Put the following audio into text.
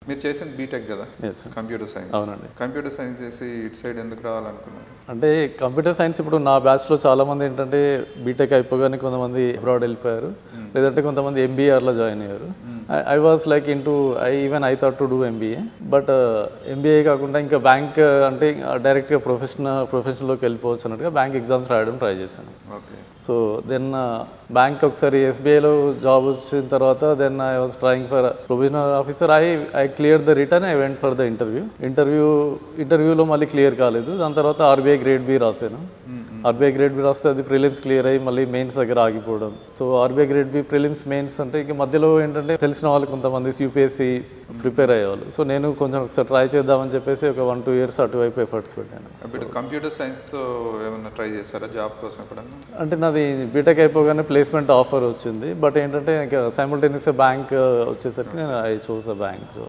మీరు చేసింది బీటెక్ కదా? Yes sir. Computer science. అవునండి. కంప్యూటర్ సైన్స్ చేసి ఇటు సైడ్ ఎందుకు రావాలనుకున్నారు? అంటే కంప్యూటర్ సైన్స్ ఇప్పుడు నా బ్యాచ్లో చాలామంది ఏంటంటే బీటెక్ అయిపోగానే కొంతమంది అబ్రాడ్ వెళ్ళిపోయారు, లేదంటే కొంతమంది ఎంబీఏలో జాయిన్ అయ్యారు. I was like I thought to do MBA, but MBA కాకుండా ఇంకా బ్యాంక్ అంటే డైరెక్ట్గా ప్రొఫెషన్లోకి వెళ్ళిపోవచ్చు అన్నట్టుగా బ్యాంక్ ఎగ్జామ్స్ రాయడం ట్రై చేశాను. ఓకే. సో దెన్ బ్యాంక్ ఒకసారి ఎస్బీఐలో జాబ్ వచ్చిన తర్వాత then I was trying for provisional officer. I clear the return. I went for the ఇంటర్వ్యూలో మళ్ళీ క్లియర్ కాలేదు. దాని తర్వాత ఆర్బీఐ గ్రేడ్ బి రాశాను. ఆర్బీఐ గ్రేడ్ బి రాస్తే అది ప్రిలిమ్స్ క్లియర్ అయ్యి మళ్ళీ మెయిన్స్ దగ్గర ఆగిపోవడం. So RBI grade B prelims mains అంటే ఇక మధ్యలో ఏంటంటే తెలిసిన వాళ్ళు కొంతమంది యూపీఎస్సీ ప్రిపేర్ అయ్యేవాళ్ళు. సో నేను కొంచెం ఒకసారి ట్రై చేద్దామని చెప్పేసి ఒక 1-2 years అటువైపు ఎఫర్ట్స్ పెట్టాను. ఇప్పుడు కంప్యూటర్ సైన్స్తో ఏమైనా ట్రై చేస్తారా జాబ్ కోసం ఎప్పుడన్నా? అంటే నాది బీటెక్ అయిపోగానే ప్లేస్మెంట్ ఆఫర్ వచ్చింది, బట్ ఏంటంటే ఇంకా సైమల్టేనియస్గా బ్యాంక్ వచ్చేసరికి నేను ఐ చూసా బ్యాంక్.